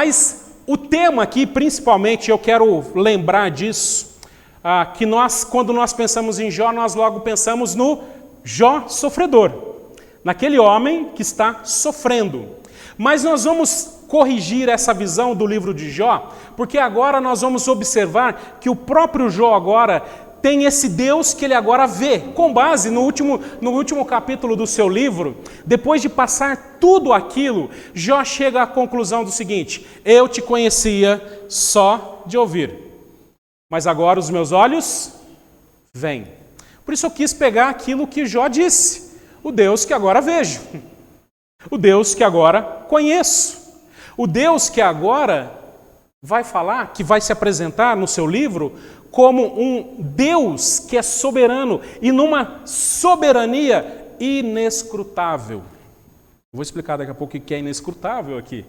Mas o tema aqui, principalmente, eu quero lembrar disso, que quando nós pensamos em Jó, nós logo pensamos no Jó sofredor, naquele homem que está sofrendo. Mas nós vamos corrigir essa visão do livro de Jó, porque agora nós vamos observar que o próprio Jó agora tem esse Deus que ele agora vê, com base no último capítulo do seu livro. Depois de passar tudo aquilo, Jó chega à conclusão do seguinte: eu te conhecia só de ouvir, mas agora os meus olhos veem. Por isso eu quis pegar aquilo que Jó disse: o Deus que agora vejo, o Deus que agora conheço, o Deus que agora vai falar, que vai se apresentar no seu livro como um Deus que é soberano e numa soberania inescrutável. Vou explicar daqui a pouco o que é inescrutável aqui.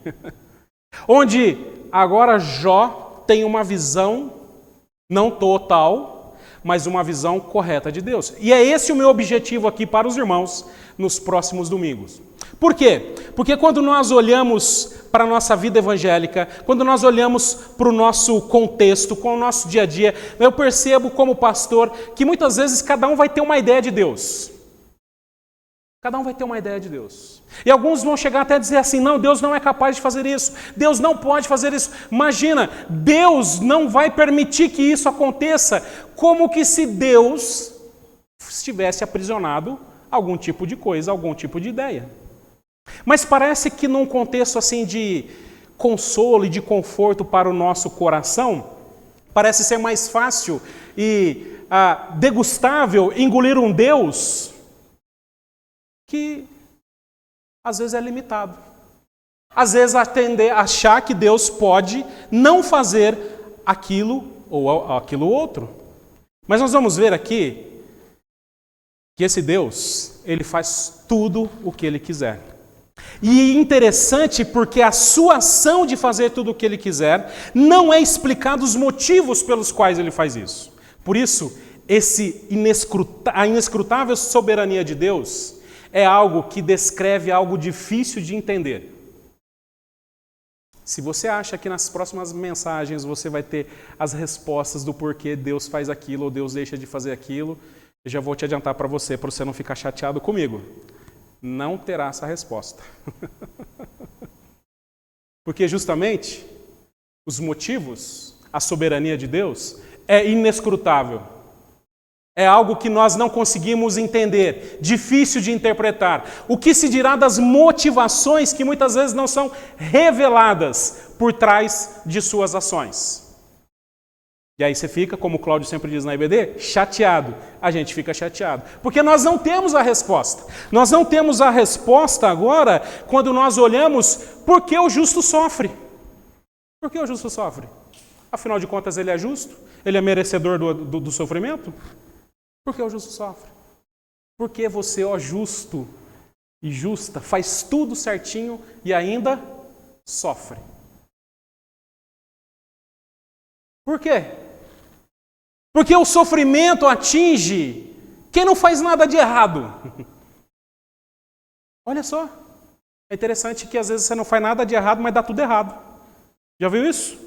Onde agora Jó tem uma visão não total, mas uma visão correta de Deus. E é esse o meu objetivo aqui para os irmãos nos próximos domingos. Por quê? Porque quando nós olhamos para a nossa vida evangélica, quando nós olhamos para o nosso contexto, com o nosso dia a dia, eu percebo como pastor que muitas vezes cada um vai ter uma ideia de Deus. Cada um vai ter uma ideia de Deus. E alguns vão chegar até a dizer assim: não, Deus não é capaz de fazer isso, Deus não pode fazer isso. Imagina, Deus não vai permitir que isso aconteça, como que se Deus estivesse aprisionado a algum tipo de coisa, algum tipo de ideia. Mas parece que num contexto assim de consolo e de conforto para o nosso coração, parece ser mais fácil e degustável engolir um Deus que às vezes é limitado. Às vezes achar que Deus pode não fazer aquilo ou aquilo outro. Mas nós vamos ver aqui que esse Deus, ele faz tudo o que ele quiser. E interessante porque a sua ação de fazer tudo o que ele quiser não é explicado os motivos pelos quais ele faz isso. Por isso, a inescrutável soberania de Deus é algo que descreve algo difícil de entender. Se você acha que nas próximas mensagens você vai ter as respostas do porquê Deus faz aquilo ou Deus deixa de fazer aquilo, eu já vou te adiantar para você não ficar chateado comigo. Não terá essa resposta. Porque justamente os motivos, a soberania de Deus é inescrutável. É algo que nós não conseguimos entender, difícil de interpretar. O que se dirá das motivações que muitas vezes não são reveladas por trás de suas ações. E aí você fica, como o Cláudio sempre diz na IBD, chateado. A gente fica chateado. Porque nós não temos a resposta. Nós não temos a resposta agora quando nós olhamos por que o justo sofre. Por que o justo sofre? Afinal de contas, ele é justo? Ele é merecedor do sofrimento? Por que o justo sofre? Porque você, ó justo e justa, faz tudo certinho e ainda sofre. Por quê? Porque o sofrimento atinge quem não faz nada de errado. Olha só. É interessante que às vezes você não faz nada de errado, mas dá tudo errado. Já viu isso?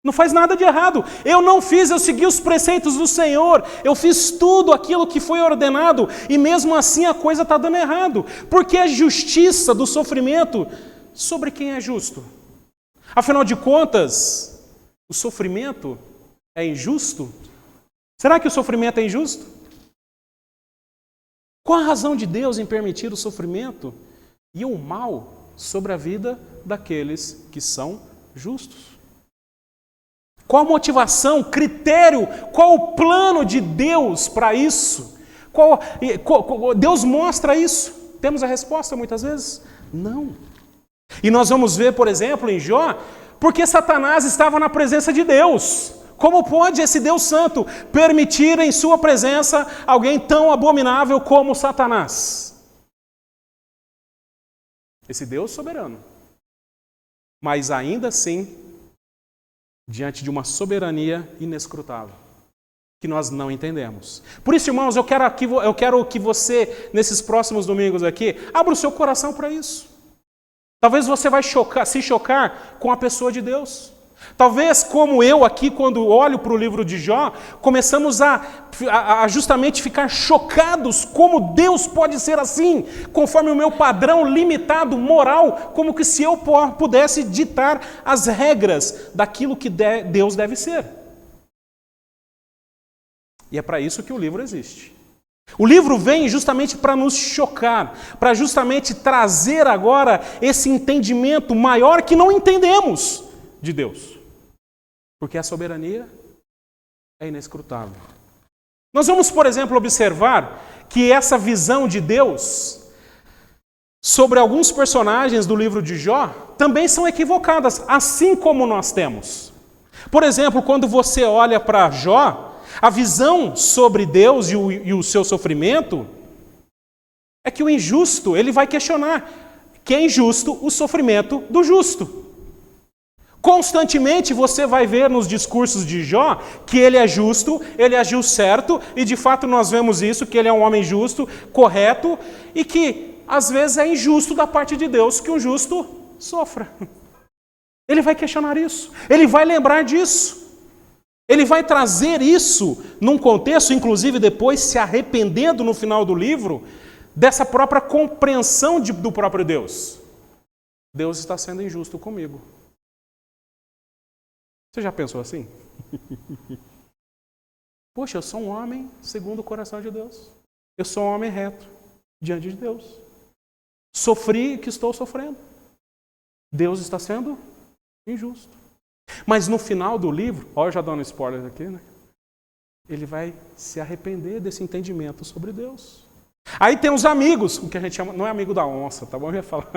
Não faz nada de errado. Eu segui os preceitos do Senhor. Eu fiz tudo aquilo que foi ordenado e mesmo assim a coisa está dando errado. Porque a justiça do sofrimento sobre quem é justo? Afinal de contas, o sofrimento é injusto? Será que o sofrimento é injusto? Qual a razão de Deus em permitir o sofrimento e o mal sobre a vida daqueles que são justos? Qual a motivação, critério, qual o plano de Deus para isso? Deus mostra isso? Temos a resposta muitas vezes? Não. E nós vamos ver, por exemplo, em Jó, porque Satanás estava na presença de Deus. Como pode esse Deus Santo permitir em sua presença alguém tão abominável como Satanás? Esse Deus soberano. Mas ainda assim, diante de uma soberania inescrutável, que nós não entendemos. Por isso, irmãos, eu quero que você, nesses próximos domingos aqui, abra o seu coração para isso. Talvez você vai se chocar com a pessoa de Deus. Talvez, como eu aqui, quando olho para o livro de Jó, começamos a justamente ficar chocados como Deus pode ser assim, conforme o meu padrão limitado, moral, como que se eu pudesse ditar as regras daquilo que Deus deve ser. E é para isso que o livro existe. O livro vem justamente para nos chocar, para justamente trazer agora esse entendimento maior que não entendemos de Deus. Porque a soberania é inescrutável. Nós vamos, por exemplo, observar que essa visão de Deus sobre alguns personagens do livro de Jó também são equivocadas, assim como nós temos. Por exemplo, quando você olha para Jó, a visão sobre Deus e o seu sofrimento é que o injusto, ele vai questionar que é injusto o sofrimento do justo. Constantemente você vai ver nos discursos de Jó que ele agiu certo, e de fato nós vemos isso, que ele é um homem justo, correto, e que às vezes é injusto da parte de Deus que um justo sofra. Ele vai questionar isso, ele vai lembrar disso. Ele vai trazer isso num contexto, inclusive depois se arrependendo no final do livro, dessa própria compreensão do próprio Deus. Deus está sendo injusto comigo. Você já pensou assim? Poxa, eu sou um homem segundo o coração de Deus. Eu sou um homem reto diante de Deus. Sofri o que estou sofrendo. Deus está sendo injusto. Mas no final do livro, olha, eu já dando spoiler aqui, né? Ele vai se arrepender desse entendimento sobre Deus. Aí tem os amigos, o que a gente chama, não é amigo da onça, tá bom? Eu ia falar.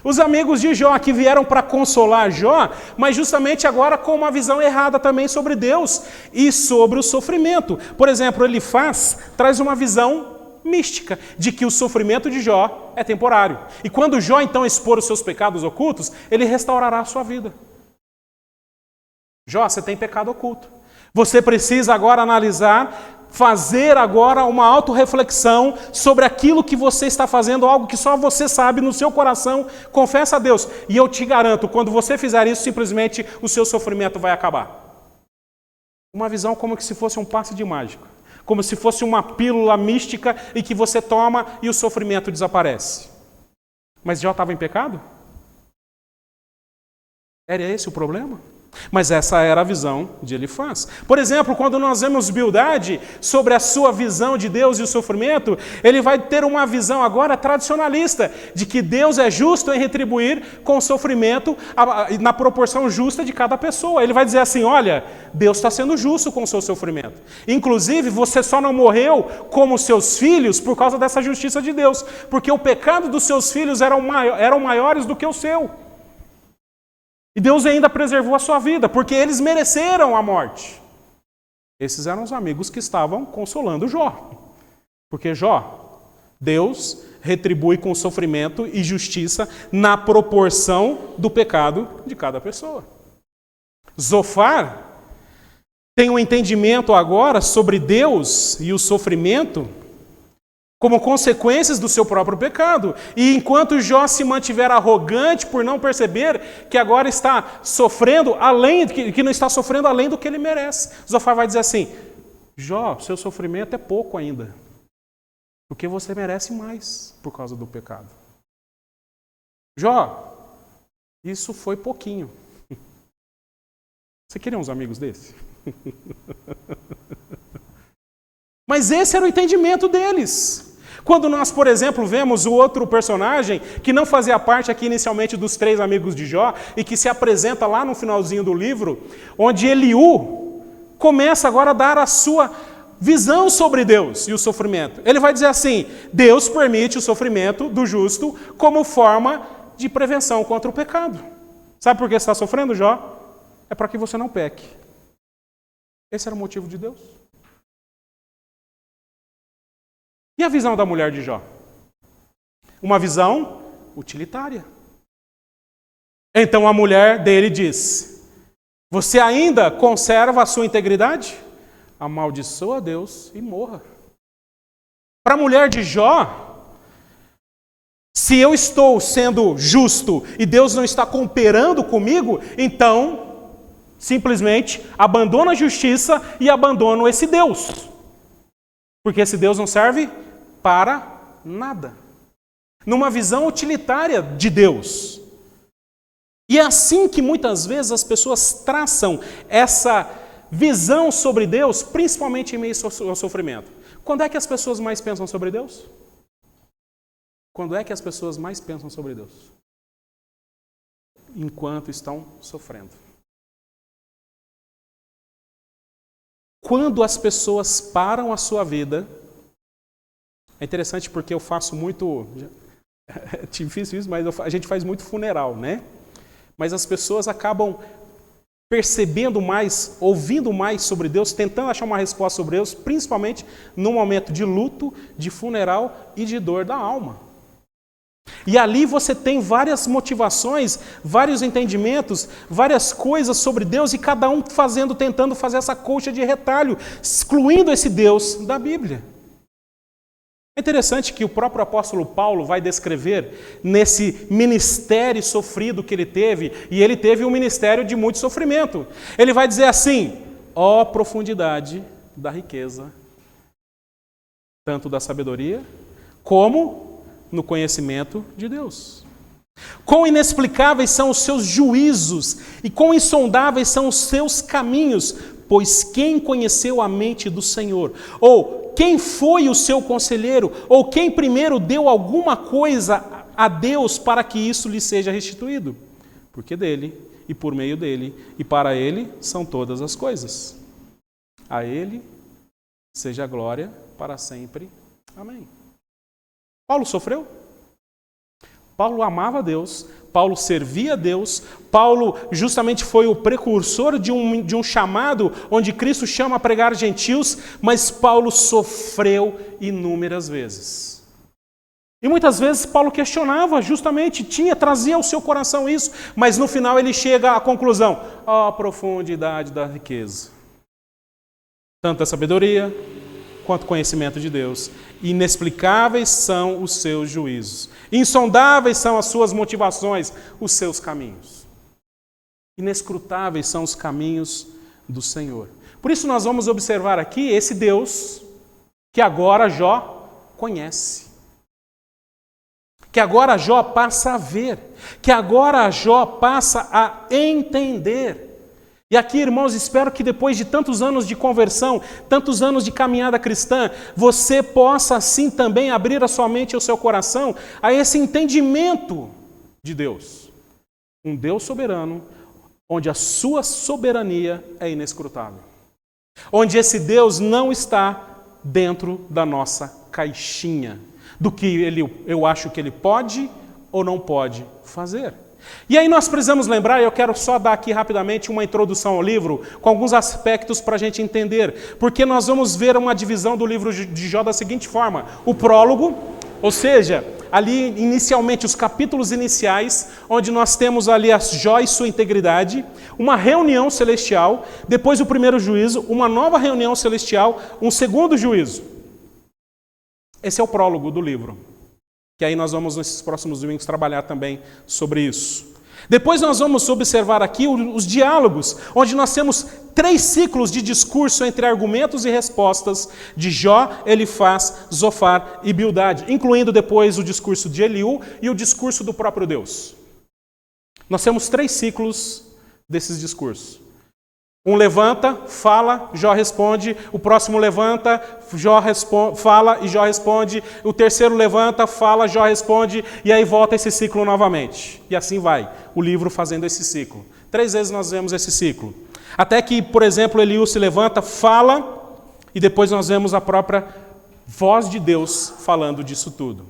Os amigos de Jó que vieram para consolar Jó, mas justamente agora com uma visão errada também sobre Deus e sobre o sofrimento. Por exemplo, Elifaz traz uma visão mística de que o sofrimento de Jó é temporário. E quando Jó então expor os seus pecados ocultos, ele restaurará a sua vida. Jó, você tem pecado oculto. Você precisa agora analisar, fazer agora uma autorreflexão sobre aquilo que você está fazendo, algo que só você sabe no seu coração, confessa a Deus. E eu te garanto, quando você fizer isso, simplesmente o seu sofrimento vai acabar. Uma visão como se fosse um passe de mágica, como se fosse uma pílula mística e que você toma e o sofrimento desaparece. Mas Jó estava em pecado? Era esse o problema? Mas essa era a visão de Elifaz. Por exemplo, quando nós vemos Bildade sobre a sua visão de Deus e o sofrimento, ele vai ter uma visão agora tradicionalista, de que Deus é justo em retribuir com o sofrimento na proporção justa de cada pessoa. Ele vai dizer assim, olha, Deus está sendo justo com o seu sofrimento. Inclusive, você só não morreu como seus filhos por causa dessa justiça de Deus, porque o pecado dos seus filhos eram maiores do que o seu. E Deus ainda preservou a sua vida, porque eles mereceram a morte. Esses eram os amigos que estavam consolando Jó. Porque Jó, Deus retribui com sofrimento e justiça na proporção do pecado de cada pessoa. Zofar tem um entendimento agora sobre Deus e o sofrimento como consequências do seu próprio pecado. E enquanto Jó se mantiver arrogante por não perceber que agora está sofrendo que não está sofrendo além do que ele merece, Zofar vai dizer assim, Jó, seu sofrimento é pouco ainda, porque você merece mais por causa do pecado. Jó, isso foi pouquinho. Você queria uns amigos desses? Mas esse era o entendimento deles. Quando nós, por exemplo, vemos o outro personagem que não fazia parte aqui inicialmente dos 3 amigos de Jó e que se apresenta lá no finalzinho do livro, onde Eliú começa agora a dar a sua visão sobre Deus e o sofrimento. Ele vai dizer assim, Deus permite o sofrimento do justo como forma de prevenção contra o pecado. Sabe por que você está sofrendo, Jó? É para que você não peque. Esse era o motivo de Deus. E a visão da mulher de Jó? Uma visão utilitária. Então a mulher dele diz, você ainda conserva a sua integridade? Amaldiçoa a Deus e morra. Para a mulher de Jó, Se eu estou sendo justo e Deus não está cooperando comigo, então, simplesmente, abandono a justiça e abandono esse Deus. Porque esse Deus não serve para nada. Numa visão utilitária de Deus. E é assim que muitas vezes as pessoas traçam essa visão sobre Deus, principalmente em meio ao sofrimento. Quando é que as pessoas mais pensam sobre Deus? Quando é que as pessoas mais pensam sobre Deus? Enquanto estão sofrendo. Quando as pessoas param a sua vida, é interessante porque eu faço muito, é difícil isso, mas a gente faz muito funeral, né? Mas as pessoas acabam percebendo mais, ouvindo mais sobre Deus, tentando achar uma resposta sobre Deus, principalmente no momento de luto, de funeral e de dor da alma. E ali você tem várias motivações, vários entendimentos, várias coisas sobre Deus e cada um tentando fazer essa colcha de retalho, excluindo esse Deus da Bíblia. É interessante que o próprio apóstolo Paulo vai descrever nesse ministério sofrido que ele teve, e ele teve um ministério de muito sofrimento. Ele vai dizer assim: ó profundidade da riqueza, tanto da sabedoria como no conhecimento de Deus. Quão inexplicáveis são os seus juízos e quão insondáveis são os seus caminhos, pois quem conheceu a mente do Senhor? Ou quem foi o seu conselheiro? Ou quem primeiro deu alguma coisa a Deus para que isso lhe seja restituído? Porque dele, e por meio dele, e para ele são todas as coisas. A ele seja a glória para sempre. Amém. Paulo sofreu? Paulo amava a Deus, Paulo servia a Deus, Paulo justamente foi o precursor de um chamado onde Cristo chama a pregar gentios, mas Paulo sofreu inúmeras vezes. E muitas vezes Paulo questionava justamente, trazia ao seu coração isso, mas no final ele chega à conclusão: ó profundidade da riqueza, tanto a sabedoria quanto conhecimento de Deus. Inexplicáveis são os seus juízos. Insondáveis são as suas motivações, os seus caminhos. Inescrutáveis são os caminhos do Senhor. Por isso nós vamos observar aqui esse Deus que agora Jó conhece. Que agora Jó passa a ver. Que agora Jó passa a entender. E aqui, irmãos, espero que depois de tantos anos de conversão, tantos anos de caminhada cristã, você possa assim também abrir a sua mente e o seu coração a esse entendimento de Deus. Um Deus soberano, onde a sua soberania é inescrutável. Onde esse Deus não está dentro da nossa caixinha, do que eu acho que ele pode ou não pode fazer. E aí nós precisamos lembrar, e eu quero só dar aqui rapidamente uma introdução ao livro, com alguns aspectos para a gente entender, porque nós vamos ver uma divisão do livro de Jó da seguinte forma: o prólogo, ou seja, ali inicialmente os capítulos iniciais, onde nós temos ali a Jó e sua integridade, uma reunião celestial, depois o primeiro juízo, uma nova reunião celestial, um segundo juízo. Esse é o prólogo do livro. Que aí nós vamos, nesses próximos domingos, trabalhar também sobre isso. Depois nós vamos observar aqui os diálogos, onde nós temos 3 ciclos de discurso entre argumentos e respostas de Jó, Elifaz, Zofar e Bildade, incluindo depois o discurso de Eliú e o discurso do próprio Deus. Nós temos 3 ciclos desses discursos. Um levanta, fala, Jó responde. O próximo levanta, fala e Jó responde. O terceiro levanta, fala, Jó responde. E aí volta esse ciclo novamente. E assim vai, o livro fazendo esse ciclo. 3 vezes nós vemos esse ciclo. Até que, por exemplo, Eliú se levanta, fala, e depois nós vemos a própria voz de Deus falando disso tudo.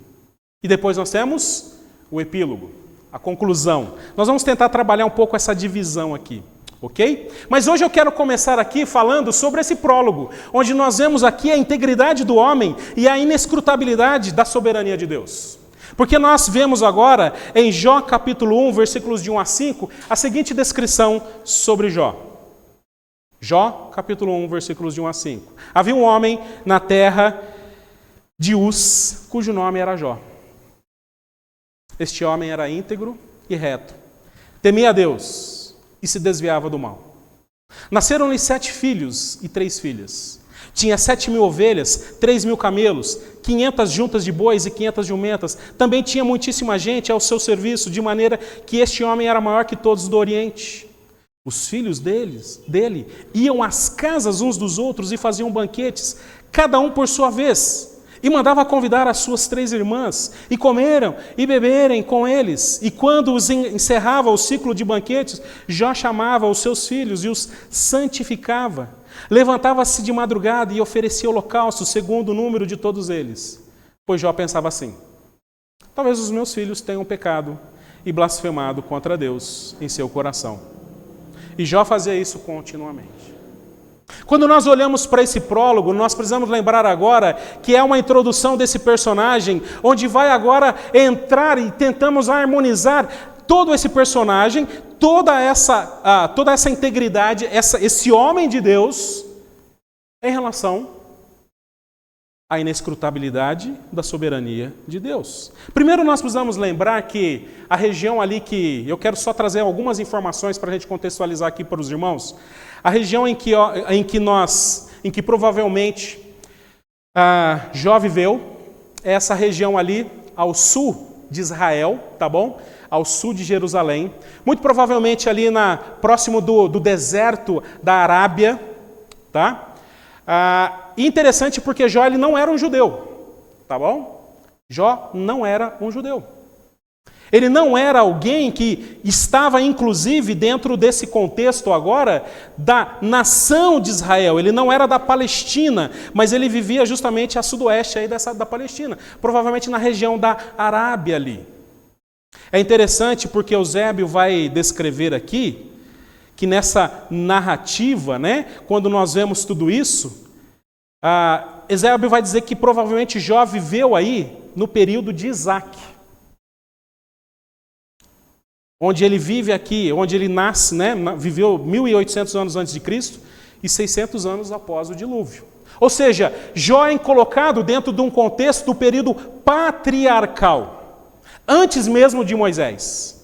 E depois nós temos o epílogo, a conclusão. Nós vamos tentar trabalhar um pouco essa divisão aqui. Ok? Mas hoje eu quero começar aqui falando sobre esse prólogo, onde nós vemos aqui a integridade do homem e a inescrutabilidade da soberania de Deus. Porque nós vemos agora, em Jó capítulo 1, versículos de 1 a 5, a seguinte descrição sobre Jó. Jó capítulo 1, versículos de 1 a 5. Havia um homem na terra de Uz, cujo nome era Jó. Este homem era íntegro e reto, temia a Deus e se desviava do mal. Nasceram-lhe 7 filhos e 3 filhas. Tinha 7.000 ovelhas, 3.000 camelos, 500 juntas de bois e 500 jumentas. Também tinha muitíssima gente ao seu serviço, de maneira que este homem era maior que todos do Oriente. Os filhos dele iam às casas uns dos outros e faziam banquetes, cada um por sua vez. E mandava convidar as suas 3 irmãs, e comeram e beberem com eles. E quando os encerrava o ciclo de banquetes, Jó chamava os seus filhos e os santificava. Levantava-se de madrugada e oferecia holocausto segundo o número de todos eles. Pois Jó pensava assim: talvez os meus filhos tenham pecado e blasfemado contra Deus em seu coração. E Jó fazia isso continuamente. Quando nós olhamos para esse prólogo, nós precisamos lembrar agora que é uma introdução desse personagem, onde vai agora entrar e tentamos harmonizar todo esse personagem, toda essa integridade, esse homem de Deus, em relação à inescrutabilidade da soberania de Deus. Primeiro nós precisamos lembrar que a região ali que... Eu quero só trazer algumas informações para a gente contextualizar aqui para os irmãos. A região em que provavelmente Jó viveu, é essa região ali ao sul de Israel, tá bom? Ao sul de Jerusalém, muito provavelmente ali próximo do deserto da Arábia, tá? Interessante porque Jó ele não era um judeu, tá bom? Jó não era um judeu. Ele não era alguém que estava, inclusive, dentro desse contexto agora da nação de Israel. Ele não era da Palestina, mas ele vivia justamente a sudoeste aí da Palestina, provavelmente na região da Arábia ali. É interessante porque Eusébio vai descrever aqui que nessa narrativa, né, quando nós vemos tudo isso, Eusébio vai dizer que provavelmente Jó viveu aí no período de Isaac. Onde ele vive aqui, onde ele nasce, né, viveu 1.800 anos antes de Cristo e 600 anos após o dilúvio. Ou seja, Jó é colocado dentro de um contexto do período patriarcal, antes mesmo de Moisés.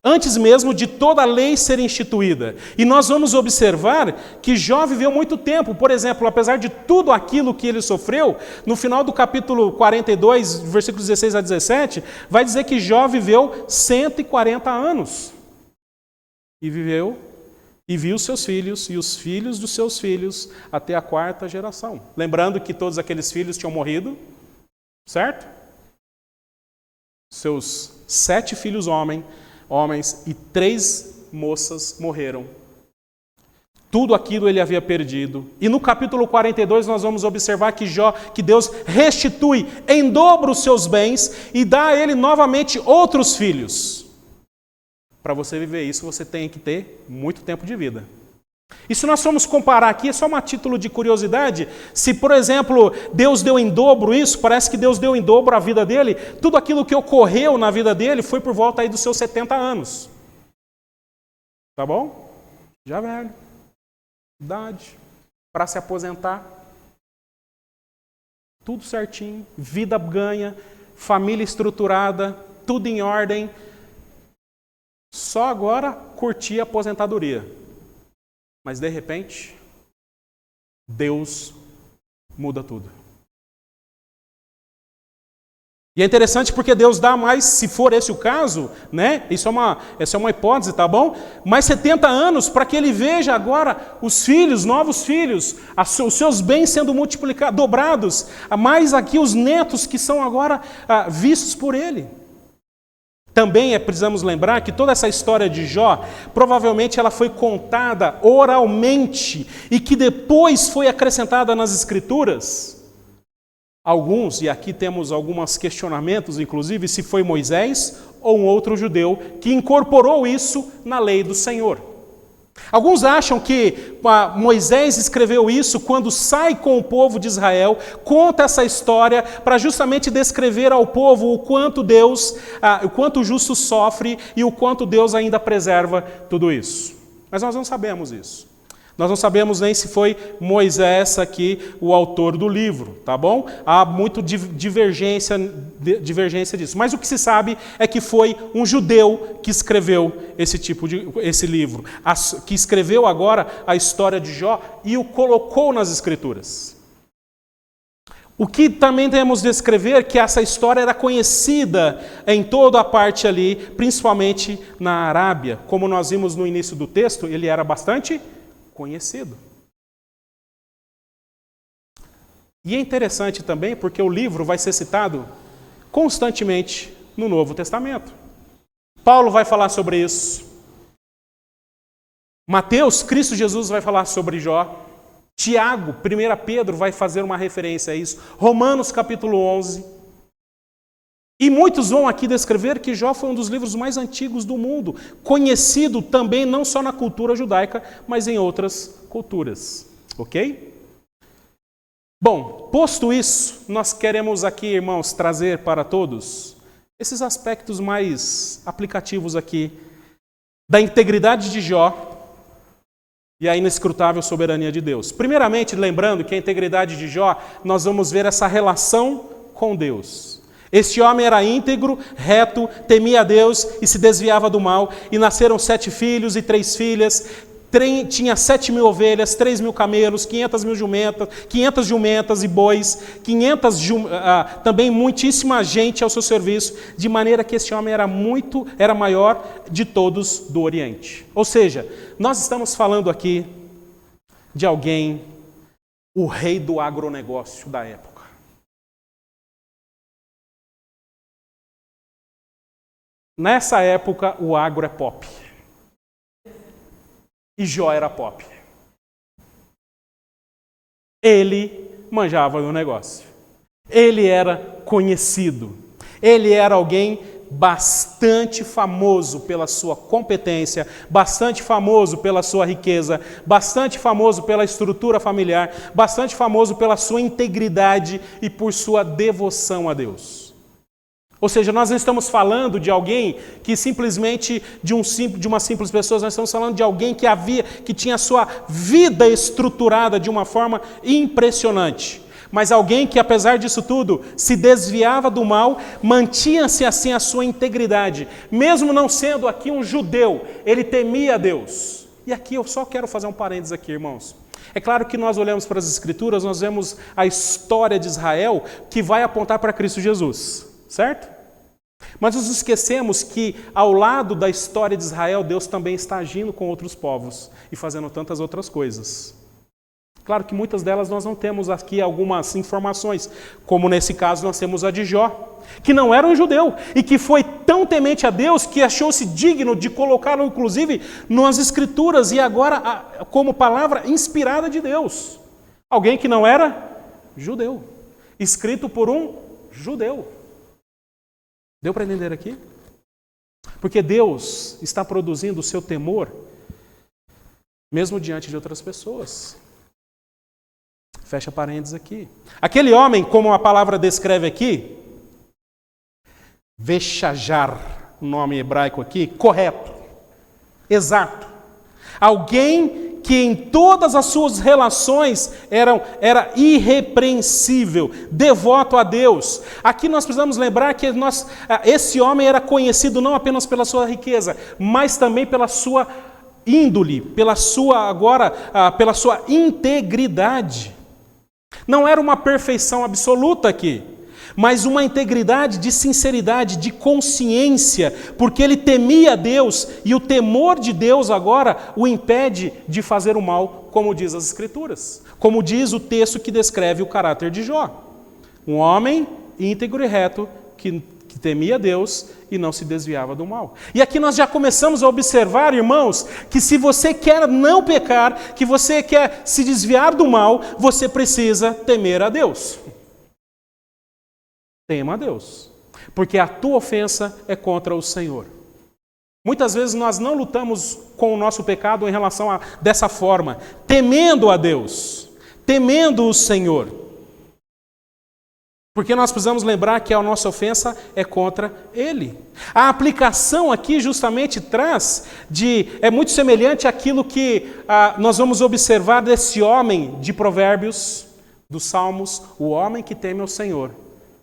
Antes mesmo de toda a lei ser instituída. E nós vamos observar que Jó viveu muito tempo. Por exemplo, apesar de tudo aquilo que ele sofreu, no final do capítulo 42, versículos 16 a 17, vai dizer que Jó viveu 140 anos. E viu seus filhos e os filhos dos seus filhos até a 4ª geração. Lembrando que todos aqueles filhos tinham morrido, certo? Seus 7 filhos homens e 3 moças morreram. Tudo aquilo ele havia perdido. E no capítulo 42 nós vamos observar que Deus restitui em dobro os seus bens e dá a ele novamente outros filhos. Para você viver isso, você tem que ter muito tempo de vida. E se nós formos comparar aqui, é só um título de curiosidade, se, por exemplo, Deus deu em dobro isso, parece que Deus deu em dobro a vida dele, tudo aquilo que ocorreu na vida dele foi por volta aí dos seus 70 anos. Tá bom? Já velho. Idade. Para se aposentar. Tudo certinho. Vida ganha. Família estruturada. Tudo em ordem. Só agora curtir a aposentadoria. Mas, de repente, Deus muda tudo. E é interessante porque Deus dá mais, se for esse o caso, né? Essa é uma hipótese, tá bom? Mais 70 anos para que ele veja agora os filhos, novos filhos, os seus bens sendo multiplicados, dobrados, mais aqui os netos que são agora vistos por ele. Também precisamos lembrar que toda essa história de Jó, provavelmente ela foi contada oralmente e que depois foi acrescentada nas Escrituras. Alguns, e aqui temos alguns questionamentos, inclusive, se foi Moisés ou um outro judeu que incorporou isso na lei do Senhor. Alguns acham que Moisés escreveu isso quando sai com o povo de Israel, conta essa história para justamente descrever ao povo o quanto o justo sofre e o quanto Deus ainda preserva tudo isso. Mas nós não sabemos isso. Nós não sabemos nem se foi Moisés aqui o autor do livro, tá bom? Há muito divergência disso. Mas o que se sabe é que foi um judeu que escreveu esse livro, que escreveu agora a história de Jó e o colocou nas Escrituras. O que também temos de escrever que essa história era conhecida em toda a parte ali, principalmente na Arábia. Como nós vimos no início do texto, ele era bastante conhecido. E é interessante também porque o livro vai ser citado constantemente no Novo Testamento. Paulo vai falar sobre isso. Mateus, Cristo Jesus, vai falar sobre Jó. Tiago, 1 Pedro, vai fazer uma referência a isso. Romanos, capítulo 11. E muitos vão aqui descrever que Jó foi um dos livros mais antigos do mundo, conhecido também não só na cultura judaica, mas em outras culturas. Ok? Bom, posto isso, nós queremos aqui, irmãos, trazer para todos esses aspectos mais aplicativos aqui da integridade de Jó e a inescrutável soberania de Deus. Primeiramente, lembrando que a integridade de Jó, nós vamos ver essa relação com Deus. Este homem era íntegro, reto, temia a Deus e se desviava do mal. E nasceram 7 filhos e 3 filhas. Tinha 7.000 ovelhas, 3.000 camelos, 500 jumentas e bois, também muitíssima gente ao seu serviço, de maneira que este homem era maior de todos do Oriente. Ou seja, nós estamos falando aqui de alguém, o rei do agronegócio da época. Nessa época, o agro é pop. E Jó era pop. Ele manjava do negócio. Ele era conhecido. Ele era alguém bastante famoso pela sua competência, bastante famoso pela sua riqueza, bastante famoso pela estrutura familiar, bastante famoso pela sua integridade e por sua devoção a Deus. Ou seja, nós não estamos falando de alguém que simplesmente, de uma simples pessoa, nós estamos falando de alguém que tinha a sua vida estruturada de uma forma impressionante. Mas alguém que, apesar disso tudo, se desviava do mal, mantinha-se assim a sua integridade. Mesmo não sendo aqui um judeu, ele temia a Deus. E aqui eu só quero fazer um parênteses aqui, irmãos. É claro que nós olhamos para as Escrituras, nós vemos a história de Israel que vai apontar para Cristo Jesus. Certo? Mas nos esquecemos que ao lado da história de Israel, Deus também está agindo com outros povos e fazendo tantas outras coisas. Claro que muitas delas nós não temos aqui algumas informações, como nesse caso nós temos a de Jó, que não era um judeu e que foi tão temente a Deus que achou-se digno de colocá-lo inclusive nas Escrituras e agora como palavra inspirada de Deus. Alguém que não era judeu, escrito por um judeu. Deu para entender aqui? Porque Deus está produzindo o seu temor mesmo diante de outras pessoas. Fecha parênteses aqui. Aquele homem, como a palavra descreve aqui, Veshajar, o nome hebraico aqui, correto, exato. Alguém que em todas as suas relações era irrepreensível, devoto a Deus. Aqui nós precisamos lembrar que esse homem era conhecido não apenas pela sua riqueza, mas também pela sua índole, pela sua integridade. Não era uma perfeição absoluta aqui, mas uma integridade de sinceridade, de consciência, porque ele temia Deus e o temor de Deus agora o impede de fazer o mal, como diz as Escrituras, como diz o texto que descreve o caráter de Jó. Um homem íntegro e reto que temia Deus e não se desviava do mal. E aqui nós já começamos a observar, irmãos, que se você quer não pecar, que você quer se desviar do mal, você precisa temer a Deus. Tema a Deus, porque a tua ofensa é contra o Senhor. Muitas vezes nós não lutamos com o nosso pecado em relação dessa forma, temendo a Deus, temendo o Senhor. Porque nós precisamos lembrar que a nossa ofensa é contra ele. A aplicação aqui justamente é muito semelhante àquilo que nós vamos observar desse homem de Provérbios, dos Salmos, o homem que teme ao Senhor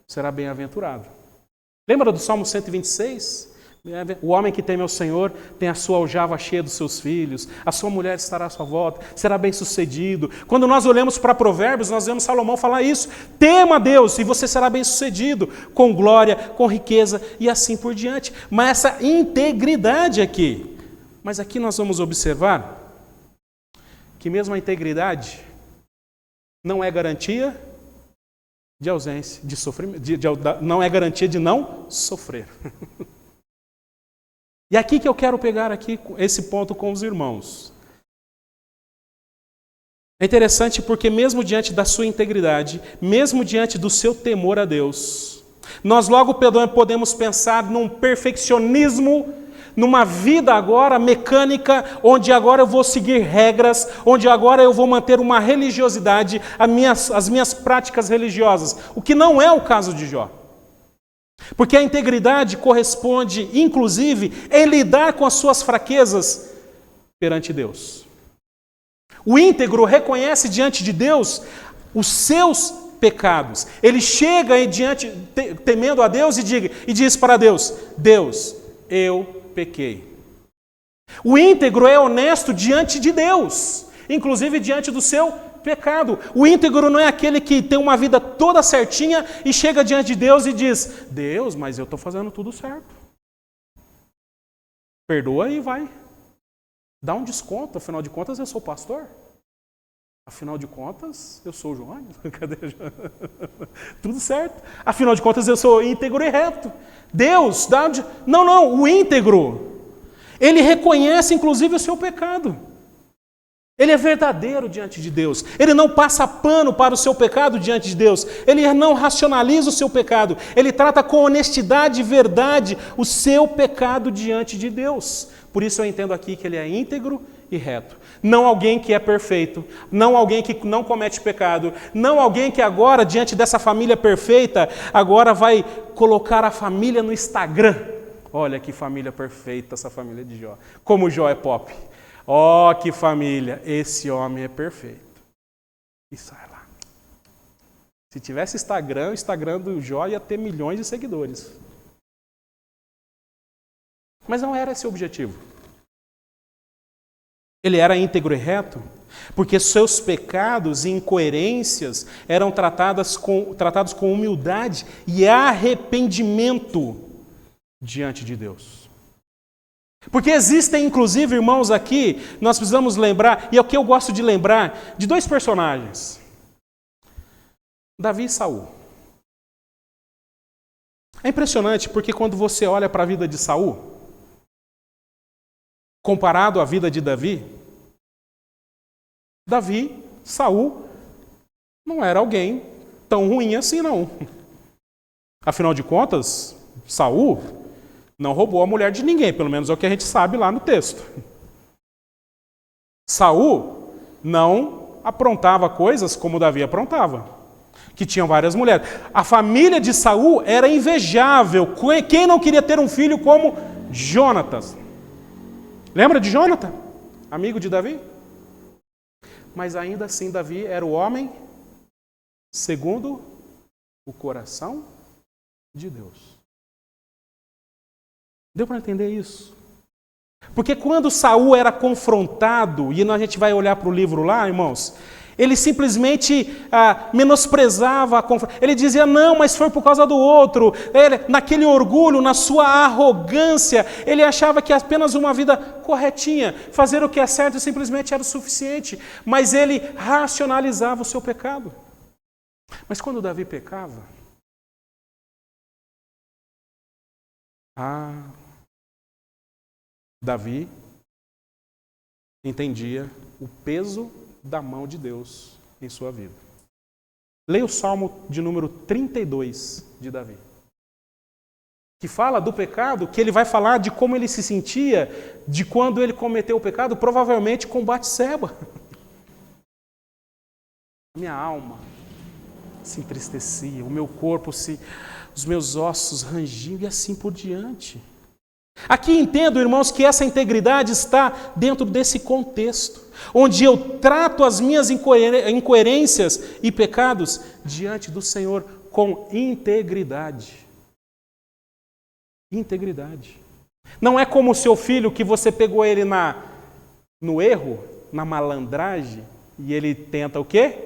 será bem-aventurado. Lembra do Salmo 126? O homem que teme ao Senhor tem a sua aljava cheia dos seus filhos, a sua mulher estará à sua volta, será bem-sucedido. Quando nós olhamos para Provérbios, nós vemos Salomão falar isso: tema a Deus e você será bem-sucedido, com glória, com riqueza e assim por diante. Mas essa integridade aqui, mas aqui nós vamos observar que mesmo a integridade não é garantia de ausência, de sofrimento, não é garantia de não sofrer. E aqui que eu quero pegar aqui esse ponto com os irmãos. É interessante porque mesmo diante da sua integridade, mesmo diante do seu temor a Deus, nós logo podemos pensar num perfeccionismo, numa vida agora mecânica, onde agora eu vou seguir regras, onde agora eu vou manter uma religiosidade, as minhas práticas religiosas, o que não é o caso de Jó. Porque a integridade corresponde, inclusive, em lidar com as suas fraquezas perante Deus. O íntegro reconhece diante de Deus os seus pecados. Ele chega temendo a Deus e diz para Deus: Deus, eu pequei. O íntegro é honesto diante de Deus, inclusive diante do seu pecado. O íntegro não é aquele que tem uma vida toda certinha e chega diante de Deus e diz: Deus, mas eu estou fazendo tudo certo. Perdoa e vai. Dá um desconto, afinal de contas eu sou pastor. Afinal de contas eu sou o João. Cadê o João? Tudo certo. Afinal de contas eu sou íntegro e reto. Deus, dá onde... Não, o íntegro, ele reconhece inclusive o seu pecado. Ele é verdadeiro diante de Deus. Ele não passa pano para o seu pecado diante de Deus. Ele não racionaliza o seu pecado. Ele trata com honestidade e verdade o seu pecado diante de Deus. Por isso eu entendo aqui que ele é íntegro e reto. Não alguém que é perfeito, não alguém que não comete pecado, não alguém que agora, diante dessa família perfeita, agora vai colocar a família no Instagram. Olha que família perfeita essa família de Jó. Como Jó é pop. Oh, que família! Esse homem é perfeito. E sai lá. Se tivesse Instagram, o Instagram do Jó ia ter milhões de seguidores. Mas não era esse o objetivo. Ele era íntegro e reto, porque seus pecados e incoerências eram tratados com humildade e arrependimento diante de Deus. Porque existem, inclusive, irmãos, aqui, nós precisamos lembrar, e é o que eu gosto de lembrar, de dois personagens. Davi e Saul. É impressionante porque quando você olha para a vida de Saul, comparado à vida de Saul não era alguém tão ruim assim, não. Afinal de contas, Saul não roubou a mulher de ninguém, pelo menos é o que a gente sabe lá no texto. Saul não aprontava coisas como Davi aprontava, que tinham várias mulheres. A família de Saul era invejável. Quem não queria ter um filho como Jonatas? Lembra de Jonathan? Amigo de Davi? Mas ainda assim Davi era o homem segundo o coração de Deus. Deu para entender isso? Porque quando Saul era confrontado, e a gente vai olhar para o livro lá, irmãos, ele simplesmente menosprezava a confrontação. Ele dizia, não, mas foi por causa do outro. Ele, naquele orgulho, na sua arrogância, ele achava que apenas uma vida corretinha, fazer o que é certo simplesmente era o suficiente. Mas ele racionalizava o seu pecado. Mas quando Davi pecava, Davi entendia o peso da mão de Deus em sua vida. Leia o Salmo de número 32 de Davi, que fala do pecado, que ele vai falar de como ele se sentia de quando ele cometeu o pecado, provavelmente com Batseba. Minha alma se entristecia, o meu corpo os meus ossos rangiam e assim por diante. Aqui entendo, irmãos, que essa integridade está dentro desse contexto, onde eu trato as minhas incoerências e pecados diante do Senhor com integridade. Integridade. Não é como o seu filho que você pegou ele no erro, na malandragem, e ele tenta o quê?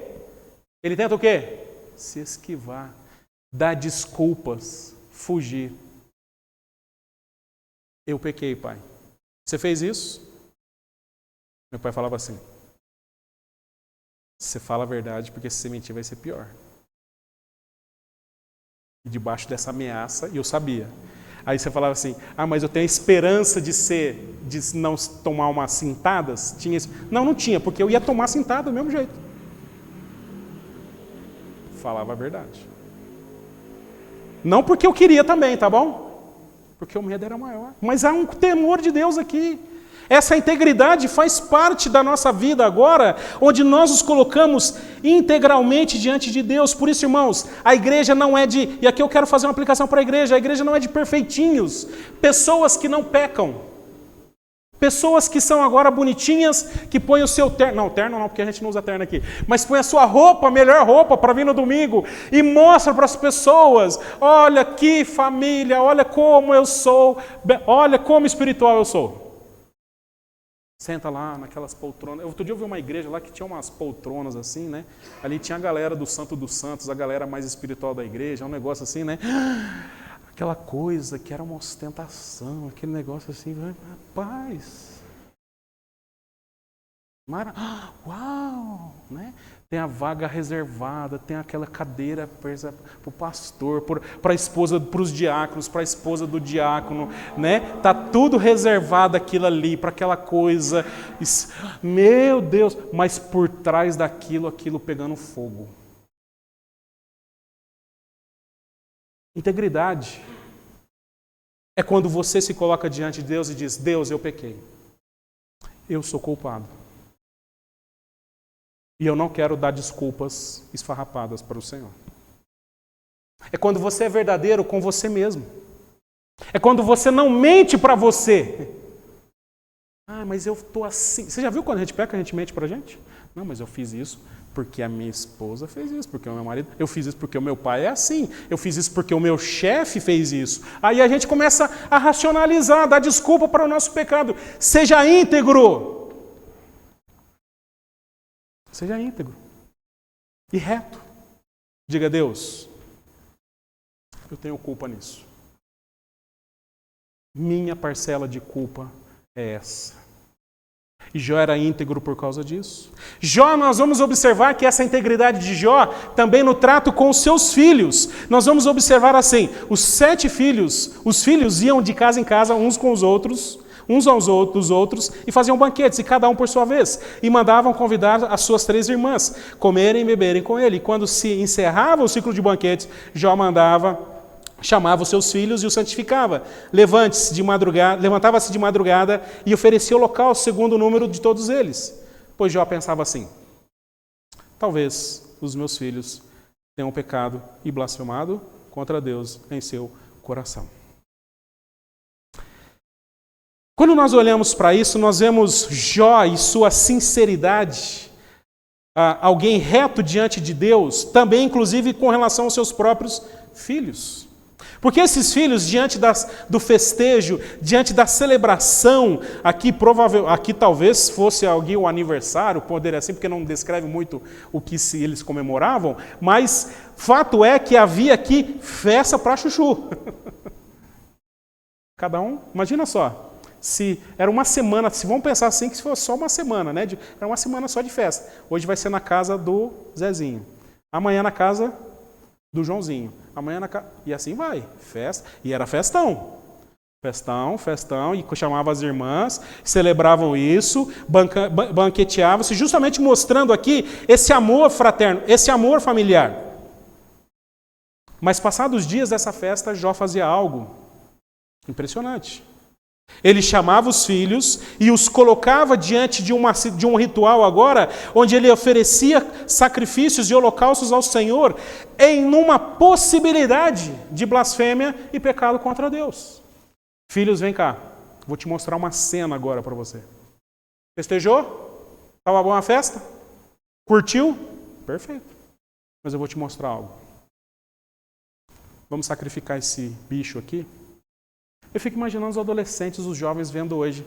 Ele tenta o quê? Se esquivar, dar desculpas, fugir. Eu pequei, pai. Você fez isso? Meu pai falava assim: você fala a verdade, porque se você mentir vai ser pior. E debaixo dessa ameaça, e eu sabia. Aí você falava assim: mas eu tenho a esperança de não tomar umas cintadas? Não tinha, porque eu ia tomar cintada do mesmo jeito. Falava a verdade. Não porque eu queria também, tá bom? Porque o medo era maior. Mas há um temor de Deus aqui. Essa integridade faz parte da nossa vida agora, onde nós nos colocamos integralmente diante de Deus. Por isso, irmãos, a igreja não é e aqui eu quero fazer uma aplicação para a igreja não é de perfeitinhos, pessoas que não pecam. Pessoas que são agora bonitinhas, que põem o seu terno, não, terno não, porque a gente não usa terno aqui, mas põe a sua roupa, a melhor roupa para vir no domingo e mostra para as pessoas: olha que família, olha como eu sou, olha como espiritual eu sou. Senta lá naquelas poltronas. Outro dia eu vi uma igreja lá que tinha umas poltronas assim, né? Ali tinha a galera do Santo dos Santos, a galera mais espiritual da igreja, um negócio assim, né? Aquela coisa que era uma ostentação, aquele negócio assim, rapaz. Uau! Né? Tem a vaga reservada, tem aquela cadeira para o pastor, para a esposa, para os diáconos, para a esposa do diácono, né? Tá tudo reservado aquilo ali, para aquela coisa. Meu Deus! Mas por trás daquilo, aquilo pegando fogo. Integridade é quando você se coloca diante de Deus e diz: Deus, eu pequei. Eu sou culpado. E eu não quero dar desculpas esfarrapadas para o Senhor. É quando você é verdadeiro com você mesmo. É quando você não mente para você. Mas eu estou assim. Você já viu quando a gente peca, a gente mente para a gente? Não, mas eu fiz isso porque a minha esposa fez isso, porque o meu marido... Eu fiz isso porque o meu pai é assim. Eu fiz isso porque o meu chefe fez isso. Aí a gente começa a racionalizar, dar desculpa para o nosso pecado. Seja íntegro. Seja íntegro e reto. Diga: Deus, eu tenho culpa nisso. Minha parcela de culpa é essa. E Jó era íntegro por causa disso. Jó, nós vamos observar que essa integridade de Jó, também no trato com os seus filhos, nós vamos observar assim: os 7 filhos, os filhos iam de casa em casa uns com os outros, uns aos outros, e faziam banquetes, e cada um por sua vez, e mandavam convidar as suas 3 irmãs, comerem e beberem com ele. E quando se encerrava o ciclo de banquetes, Jó chamava os seus filhos e os santificava. Levantava-se de madrugada e oferecia holocausto segundo o número de todos eles. Pois Jó pensava assim: talvez os meus filhos tenham pecado e blasfemado contra Deus em seu coração. Quando nós olhamos para isso, nós vemos Jó e sua sinceridade, alguém reto diante de Deus, também inclusive com relação aos seus próprios filhos. Porque esses filhos, diante do festejo, diante da celebração, aqui talvez fosse alguém o aniversário, poderia assim, porque não descreve muito o que eles comemoravam, mas fato é que havia aqui festa para chuchu. Cada um, imagina só. Se era uma semana, se vamos pensar assim, que se fosse só uma semana, né? Era uma semana só de festa. Hoje vai ser na casa do Zezinho. Amanhã na casa do Joãozinho. Amanhã na casa... E assim vai. Festa. E era festão. Festão. E chamava as irmãs, celebravam isso, banqueteavam-se, justamente mostrando aqui esse amor fraterno, esse amor familiar. Mas passados os dias dessa festa, Jó fazia algo impressionante. Ele chamava os filhos e os colocava diante de um ritual agora, onde ele oferecia sacrifícios e holocaustos ao Senhor em uma possibilidade de blasfêmia e pecado contra Deus. Filhos, vem cá. Vou te mostrar uma cena agora para você. Festejou? Estava boa a festa? Curtiu? Perfeito. Mas eu vou te mostrar algo. Vamos sacrificar esse bicho aqui? Eu fico imaginando os adolescentes, os jovens vendo hoje,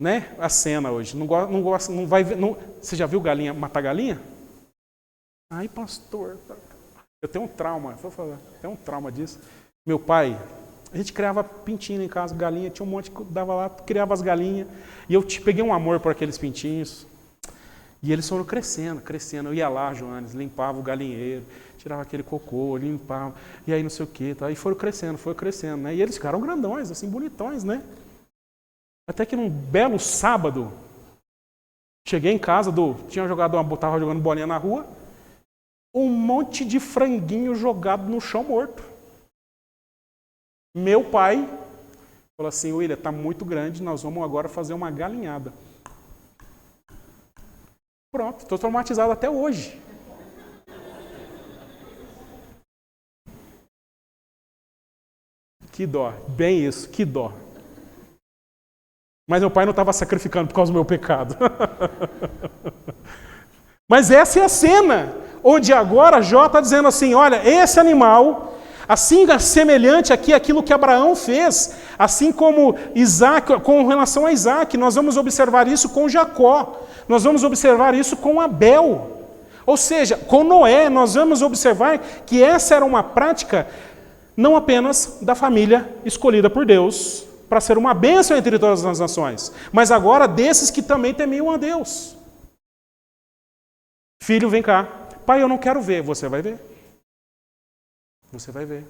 né? A cena hoje. Não vai ver. Você já viu galinha matar galinha? Ai, pastor. Eu tenho um trauma. Vou falar. Tenho um trauma disso. Meu pai, a gente criava pintinho em casa, galinha, tinha um monte que dava lá, criava as galinhas. E eu peguei um amor por aqueles pintinhos. E eles foram crescendo. Eu ia lá, Joanes, limpava o galinheiro, tirava aquele cocô, limpava, e aí não sei o quê. Tá? E foram crescendo, né? E eles ficaram grandões, assim, bonitões, né? Até que num belo sábado, cheguei em casa, tava jogando bolinha na rua, um monte de franguinho jogado no chão morto. Meu pai falou assim, William, tá muito grande, nós vamos agora fazer uma galinhada. Pronto, estou traumatizado até hoje. Que dó, bem isso, que dó. Mas meu pai não estava sacrificando por causa do meu pecado. Mas essa é a cena, onde agora Jó está dizendo assim, olha, esse animal, assim semelhante aqui àquilo que Abraão fez, assim como Isaac, com relação a Isaac, nós vamos observar isso com Jacó. Nós vamos observar isso com Abel. Ou seja, com Noé, nós vamos observar que essa era uma prática não apenas da família escolhida por Deus para ser uma bênção entre todas as nações, mas agora desses que também temiam a Deus. Filho, vem cá. Pai, eu não quero ver. Você vai ver. Você vai ver.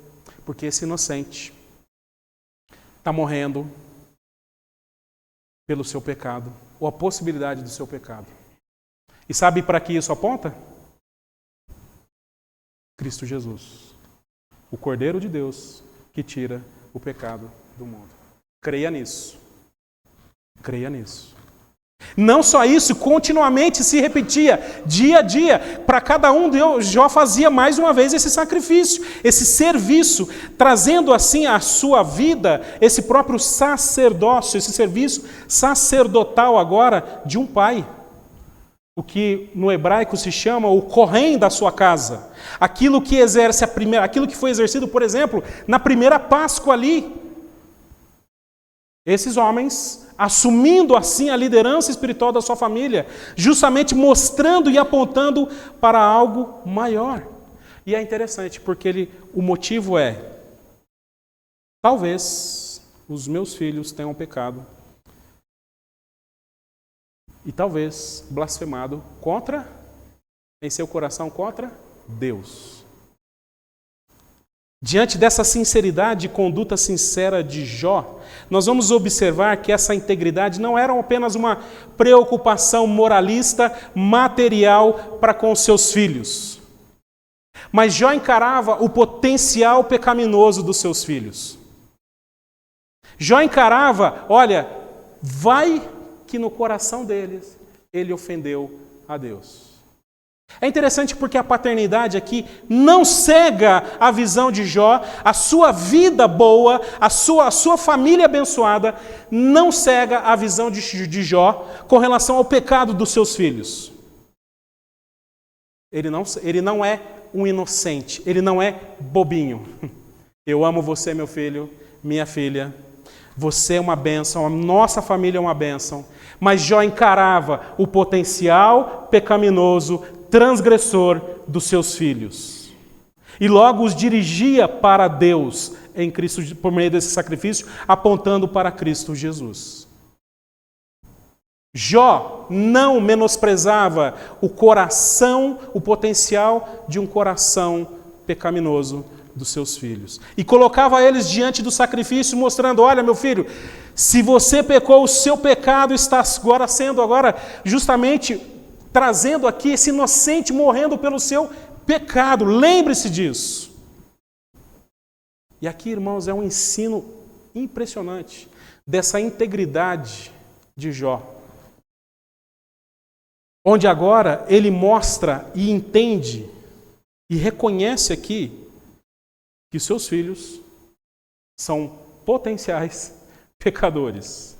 Porque esse inocente está morrendo pelo seu pecado, ou a possibilidade do seu pecado. E sabe para que isso aponta? Cristo Jesus, o Cordeiro de Deus que tira o pecado do mundo. Creia nisso. Creia nisso. Não só isso, continuamente se repetia, dia a dia, para cada um Deus, Jó fazia mais uma vez esse sacrifício, esse serviço, trazendo assim à sua vida esse próprio sacerdócio, esse serviço sacerdotal agora de um pai. O que no hebraico se chama o Kohen da sua casa. Aquilo que exerce aquilo que foi exercido, por exemplo, na primeira Páscoa ali. Esses homens assumindo assim a liderança espiritual da sua família, justamente mostrando e apontando para algo maior. E é interessante porque o motivo é, talvez os meus filhos tenham pecado e talvez blasfemado em seu coração contra Deus. Diante dessa sinceridade e conduta sincera de Jó, nós vamos observar que essa integridade não era apenas uma preocupação moralista, material para com seus filhos. Mas Jó encarava o potencial pecaminoso dos seus filhos. Jó encarava, olha, vai que no coração deles ele ofendeu a Deus. É interessante porque a paternidade aqui não cega a visão de Jó, a sua vida boa, a sua família abençoada, não cega a visão de Jó com relação ao pecado dos seus filhos. Ele não é um inocente, ele não é bobinho. Eu amo você, meu filho, minha filha, você é uma bênção, a nossa família é uma bênção. Mas Jó encarava o potencial pecaminoso, transgressor dos seus filhos. E logo os dirigia para Deus em Cristo, por meio desse sacrifício, apontando para Cristo Jesus. Jó não menosprezava o coração, o potencial de um coração pecaminoso dos seus filhos. E colocava eles diante do sacrifício, mostrando, olha meu filho, se você pecou, o seu pecado está sendo agora justamente trazendo aqui esse inocente morrendo pelo seu pecado. Lembre-se disso. E aqui, irmãos, é um ensino impressionante. dessa integridade de Jó, onde agora ele mostra e entende e reconhece aqui que seus filhos são potenciais pecadores.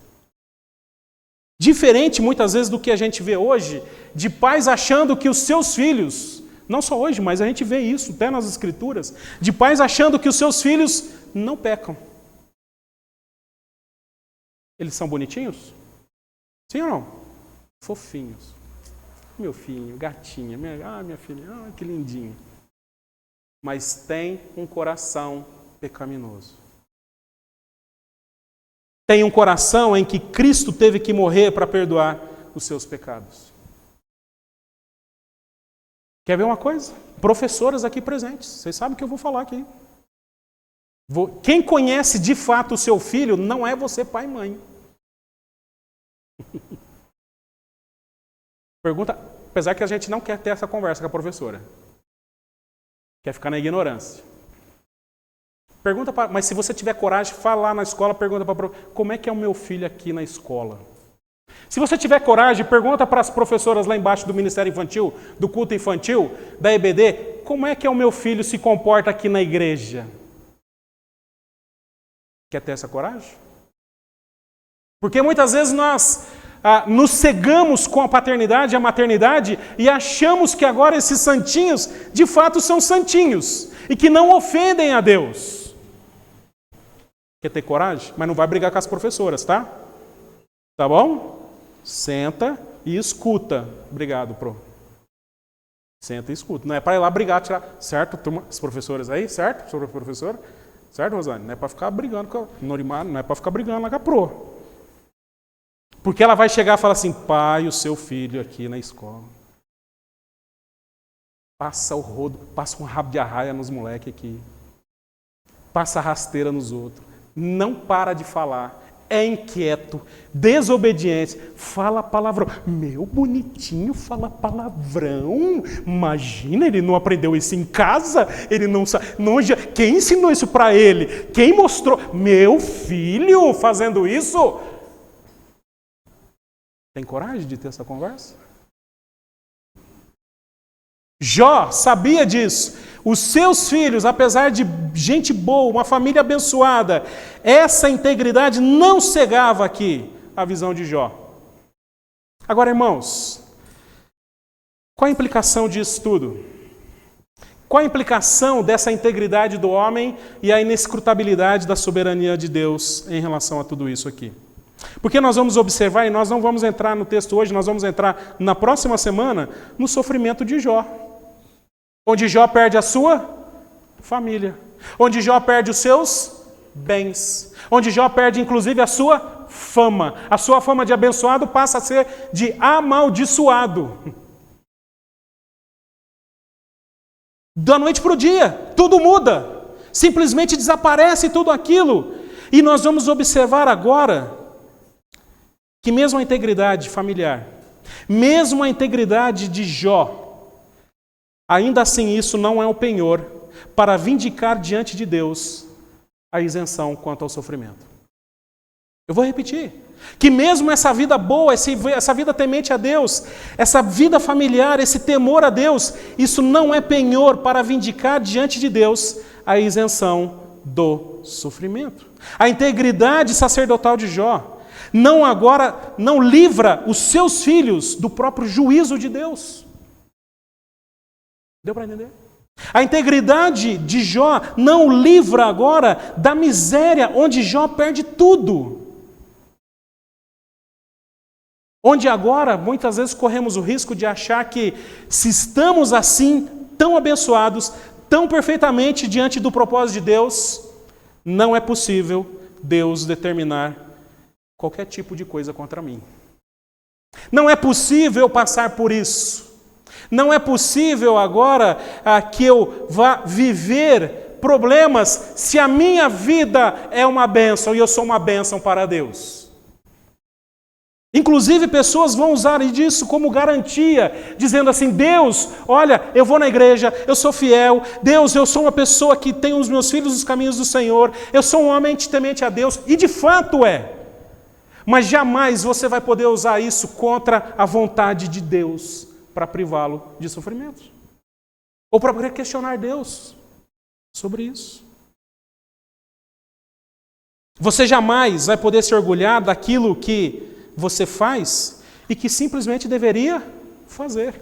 Diferente muitas vezes do que a gente vê hoje, de pais achando que os seus filhos, não só hoje, mas a gente vê isso até nas escrituras, de pais achando que os seus filhos não pecam. Eles são bonitinhos? Sim ou não? Fofinhos. Meu filho, gatinha, minha filha, que lindinho. Mas tem um coração pecaminoso. Tem um coração em que Cristo teve que morrer para perdoar os seus pecados. Quer ver uma coisa? Professoras aqui presentes, vocês sabem o que eu vou falar aqui. Quem conhece de fato o seu filho não é você, pai e mãe. Pergunta, apesar que a gente não quer ter essa conversa com a professora. Quer ficar na ignorância. Pergunta mas se você tiver coragem, fala lá na escola, pergunta para a professora, como é que é o meu filho aqui na escola? Se você tiver coragem, pergunta para as professoras lá embaixo do Ministério Infantil, do culto infantil, da EBD, como é que é o meu filho se comporta aqui na igreja? Quer ter essa coragem? Porque muitas vezes nós nos cegamos com a paternidade e a maternidade e achamos que agora esses santinhos, de fato, são santinhos e que não ofendem a Deus. Quer ter coragem? Mas não vai brigar com as professoras, tá? Tá bom? Senta e escuta. Obrigado, pro. Senta e escuta. Não é para ir lá brigar, tirar. Certo, turma? As professoras aí, certo? Sobre a professora? Certo, Rosane? Não é para ficar brigando com a Norimar, não é para ficar brigando lá com a pro. Porque ela vai chegar e falar assim, pai, o seu filho aqui na escola. Passa o rodo, passa um rabo de arraia nos moleques aqui. Passa rasteira nos outros. Não para de falar. É inquieto, desobediente, fala palavrão. Meu bonitinho fala palavrão. Imagina, ele não aprendeu isso em casa? Ele não sabe. Quem ensinou isso para ele? Quem mostrou? Meu filho fazendo isso? Tem coragem de ter essa conversa? Jó sabia disso. Os seus filhos, apesar de gente boa, uma família abençoada, essa integridade não cegava aqui a visão de Jó. Agora, irmãos, qual a implicação disso tudo? Qual a implicação dessa integridade do homem e a inescrutabilidade da soberania de Deus em relação a tudo isso aqui? Porque nós vamos observar, e nós não vamos entrar no texto hoje, nós vamos entrar na próxima semana no sofrimento de Jó. Onde Jó perde a sua família. Onde Jó perde os seus bens. Onde Jó perde inclusive a sua fama. A sua fama de abençoado passa a ser de amaldiçoado. Da noite para o dia, tudo muda. Simplesmente desaparece tudo aquilo. E nós vamos observar agora que mesmo a integridade familiar, mesmo a integridade de Jó, ainda assim isso não é um penhor para vindicar diante de Deus a isenção quanto ao sofrimento. Eu vou repetir, que mesmo essa vida boa, essa vida temente a Deus, essa vida familiar, esse temor a Deus, isso não é penhor para vindicar diante de Deus a isenção do sofrimento. A integridade sacerdotal de Jó não livra os seus filhos do próprio juízo de Deus. Deu para entender? A integridade de Jó não livra agora da miséria onde Jó perde tudo. Onde agora, muitas vezes, corremos o risco de achar que se estamos assim, tão abençoados, tão perfeitamente diante do propósito de Deus, não é possível Deus determinar qualquer tipo de coisa contra mim. Não é possível passar por isso. Não é possível agora que eu vá viver problemas se a minha vida é uma bênção e eu sou uma bênção para Deus. Inclusive pessoas vão usar disso como garantia, dizendo assim, Deus, olha, eu vou na igreja, eu sou fiel, Deus, eu sou uma pessoa que tem os meus filhos nos caminhos do Senhor, eu sou um homem temente a Deus, e de fato é. Mas jamais você vai poder usar isso contra a vontade de Deus para privá-lo de sofrimento. Ou para questionar Deus sobre isso. Você jamais vai poder se orgulhar daquilo que você faz e que simplesmente deveria fazer.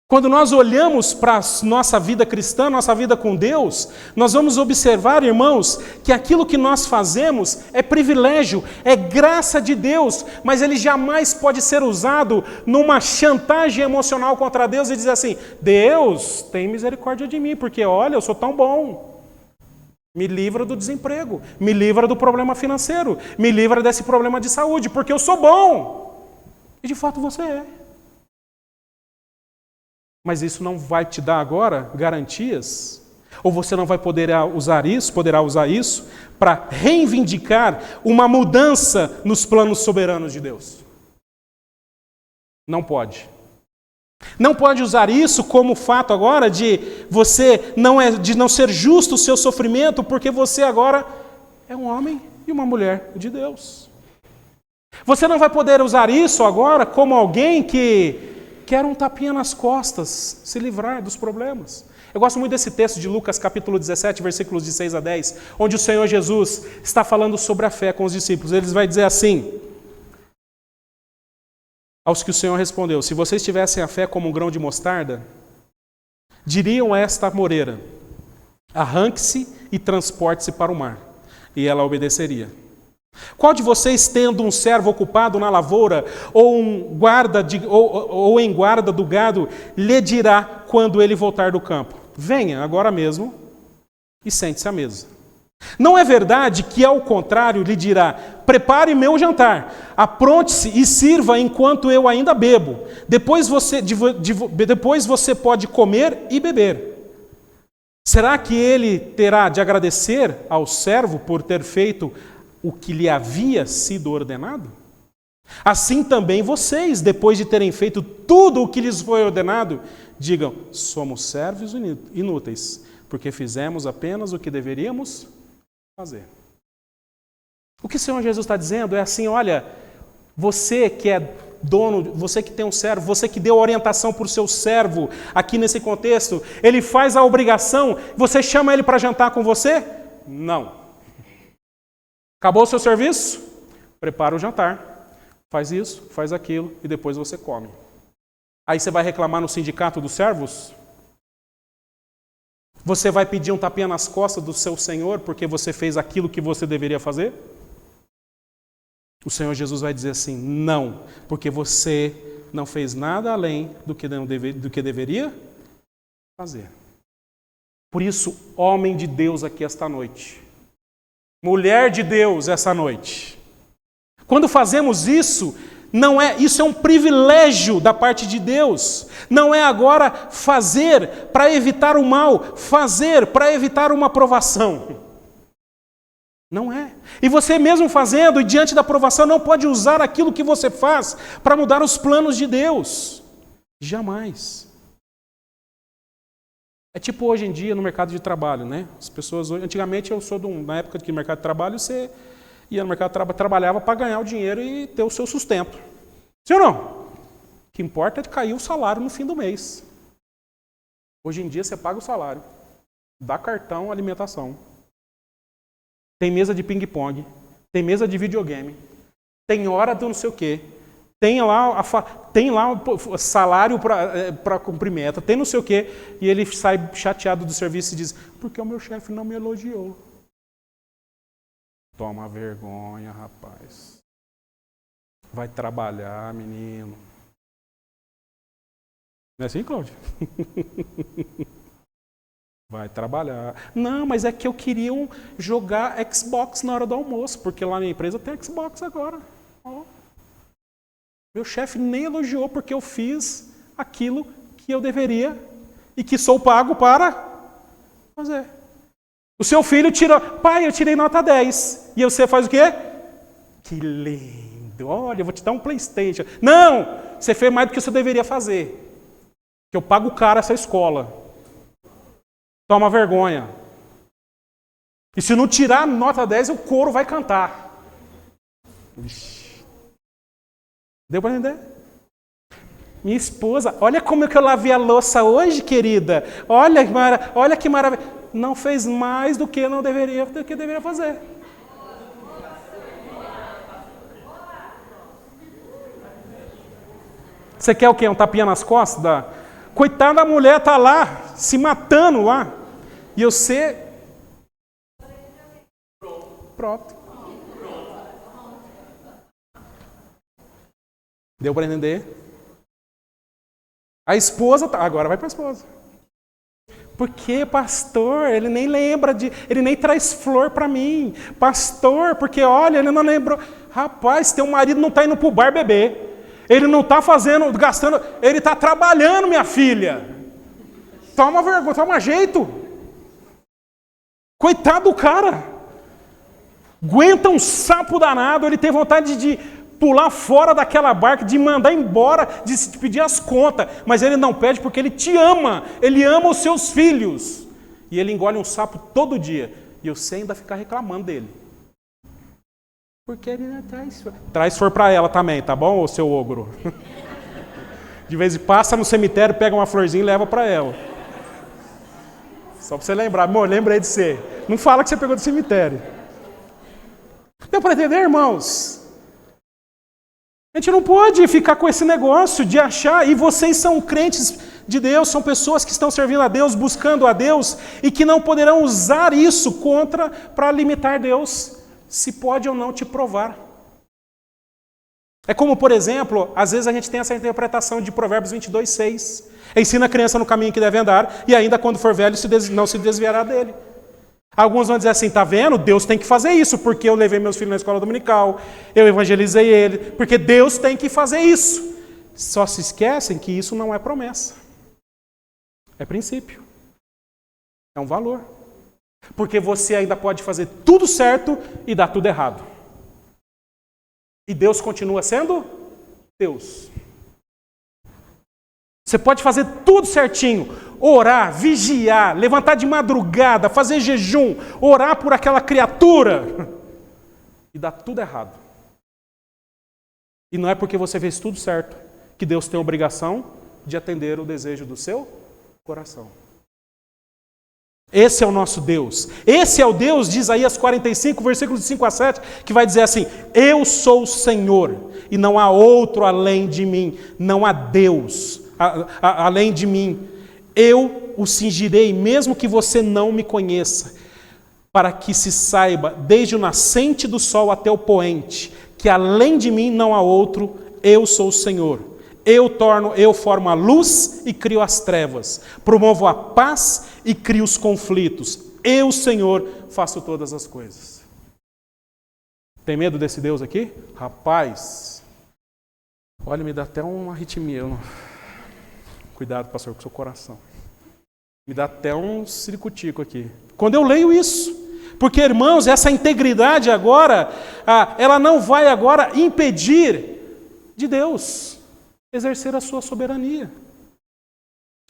Quando nós olhamos para a nossa vida cristã, nossa vida com Deus, nós vamos observar, irmãos, que aquilo que nós fazemos é privilégio, é graça de Deus, mas ele jamais pode ser usado numa chantagem emocional contra Deus e dizer assim: Deus, tem misericórdia de mim, porque olha, eu sou tão bom. Me livra do desemprego, me livra do problema financeiro, me livra desse problema de saúde, porque eu sou bom. E de fato você é. Mas isso não vai te dar agora garantias? Ou você não vai poderá usar isso para reivindicar uma mudança nos planos soberanos de Deus? Não pode. Não pode usar isso como fato agora de de não ser justo o seu sofrimento, porque você agora é um homem e uma mulher de Deus. Você não vai poder usar isso agora como alguém que quer um tapinha nas costas, se livrar dos problemas. Eu gosto muito desse texto de Lucas capítulo 17, versículos de 6 a 10, onde o Senhor Jesus está falando sobre a fé com os discípulos. Ele vai dizer assim: aos que o Senhor respondeu: se vocês tivessem a fé como um grão de mostarda, diriam a esta moreira: arranque-se e transporte-se para o mar, e ela obedeceria. Qual de vocês, tendo um servo ocupado na lavoura ou em guarda do gado, lhe dirá quando ele voltar do campo: venha agora mesmo e sente-se à mesa? Não é verdade que, ao contrário, lhe dirá: prepare meu jantar, apronte-se e sirva enquanto eu ainda bebo. Depois você pode comer e beber. Será que ele terá de agradecer ao servo por ter feito o que lhe havia sido ordenado? Assim também vocês, depois de terem feito tudo o que lhes foi ordenado, digam: somos servos inúteis, porque fizemos apenas o que deveríamos fazer. O que o Senhor Jesus está dizendo é assim: olha, você que é dono, você que tem um servo, você que deu orientação para o seu servo, aqui nesse contexto, ele faz a obrigação, você chama ele para jantar com você? Não. Acabou o seu serviço? Prepara o jantar. Faz isso, faz aquilo e depois você come. Aí você vai reclamar no sindicato dos servos? Você vai pedir um tapinha nas costas do seu Senhor porque você fez aquilo que você deveria fazer? O Senhor Jesus vai dizer assim: não, porque você não fez nada além do que deveria fazer. Por isso, homem de Deus aqui esta noite, mulher de Deus essa noite, quando fazemos isso, isso é um privilégio da parte de Deus. Não é agora fazer para evitar o mal, fazer para evitar uma provação. Não é. E você mesmo fazendo e diante da provação não pode usar aquilo que você faz para mudar os planos de Deus. Jamais. É tipo hoje em dia no mercado de trabalho, né? As pessoas hoje, antigamente eu sou na época que no mercado de trabalho você ia no mercado de trabalho, trabalhava para ganhar o dinheiro e ter o seu sustento. Sim ou não? O que importa é cair o salário no fim do mês. Hoje em dia você paga o salário, dá cartão, alimentação. Tem mesa de ping-pong, tem mesa de videogame, tem hora do não sei o quê. Tem lá o salário para cumprir meta, tem não sei o quê, e ele sai chateado do serviço e diz: porque o meu chefe não me elogiou. Toma vergonha, rapaz. Vai trabalhar, menino. Não é assim, Cláudio? Vai trabalhar. Não, mas é que eu queria jogar Xbox na hora do almoço, porque lá na empresa tem Xbox agora. Oh. Meu chefe nem elogiou porque eu fiz aquilo que eu deveria e que sou pago para fazer. O seu filho tirou: pai, eu tirei nota 10. E você faz o quê? Que lindo. Olha, eu vou te dar um PlayStation. Não, você fez mais do que você deveria fazer. Que eu pago caro essa escola. Toma vergonha. E se não tirar nota 10, o coro vai cantar. Ixi. Deu para entender? Minha esposa, olha como é que eu lavei a louça hoje, querida. Olha que maravilha. Não fez mais do que deveria fazer. Você quer o quê? Um tapinha nas costas? Coitada da mulher, tá lá, se matando lá. E você... Pronto. Deu para entender? A esposa... Agora vai para a esposa. Porque, pastor, ele nem lembra ele nem traz flor para mim. Pastor, porque olha, ele não lembrou. Rapaz, teu marido não está indo para o bar beber. Ele não está gastando, ele está trabalhando, minha filha. Toma vergonha, toma jeito. Coitado do cara. Aguenta um sapo danado, ele tem vontade de pular fora daquela barca, de mandar embora, de pedir as contas. Mas ele não pede porque ele te ama. Ele ama os seus filhos. E ele engole um sapo todo dia. E você ainda fica reclamando dele. Porque ele não traz flor. Traz flor para ela também, tá bom, ô seu ogro? De vez em quando passa no cemitério, pega uma florzinha e leva para ela. Só para você lembrar. Amor, lembrei de você. Não fala que você pegou do cemitério. Deu para entender, irmãos? A gente não pode ficar com esse negócio de achar, e vocês são crentes de Deus, são pessoas que estão servindo a Deus, buscando a Deus, e que não poderão usar isso para limitar Deus, se pode ou não te provar. É como, por exemplo, às vezes a gente tem essa interpretação de Provérbios 22:6. Ensina a criança no caminho que deve andar, e ainda quando for velho não se desviará dele. Alguns vão dizer assim, tá vendo? Deus tem que fazer isso, porque eu levei meus filhos na escola dominical, eu evangelizei ele, porque Deus tem que fazer isso. Só se esquecem que isso não é promessa. É princípio. É um valor. Porque você ainda pode fazer tudo certo e dar tudo errado. E Deus continua sendo Deus. Você pode fazer tudo certinho, orar, vigiar, levantar de madrugada, fazer jejum, orar por aquela criatura e dar tudo errado. E não é porque você fez tudo certo que Deus tem a obrigação de atender o desejo do seu coração. Esse é o nosso Deus. Esse é o Deus de Isaías 45, versículos de 5 a 7, que vai dizer assim: eu sou o Senhor e não há outro além de mim, não há Deus além de mim. Eu o cingirei, mesmo que você não me conheça, para que se saiba, desde o nascente do sol até o poente, que além de mim não há outro, eu sou o Senhor. Eu formo a luz e crio as trevas, promovo a paz e crio os conflitos. Eu, Senhor, faço todas as coisas. Tem medo desse Deus aqui? Rapaz, olha, me dá até uma arritmia. Cuidado, pastor, com o seu coração. Me dá até um ciricutico aqui. Quando eu leio isso. Porque, irmãos, essa integridade agora, ela não vai agora impedir de Deus exercer a sua soberania.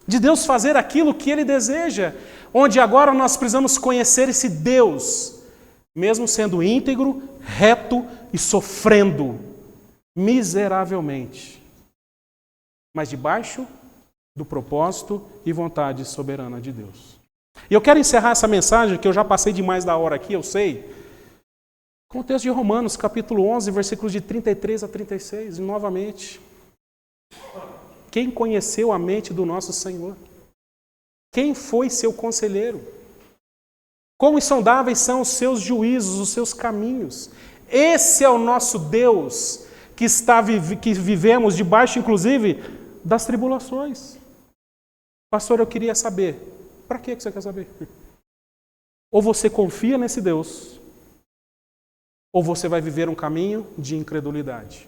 De Deus fazer aquilo que Ele deseja. Onde agora nós precisamos conhecer esse Deus, mesmo sendo íntegro, reto e sofrendo miseravelmente. Mas debaixo do propósito e vontade soberana de Deus. E eu quero encerrar essa mensagem, que eu já passei demais da hora aqui, eu sei, com o texto de Romanos, capítulo 11, versículos de 33 a 36, e novamente. Quem conheceu a mente do nosso Senhor? Quem foi seu conselheiro? Quão insondáveis são os seus juízos, os seus caminhos? Esse é o nosso Deus, que vivemos debaixo, inclusive, das tribulações. Pastor, eu queria saber. Para que você quer saber? Ou você confia nesse Deus, ou você vai viver um caminho de incredulidade.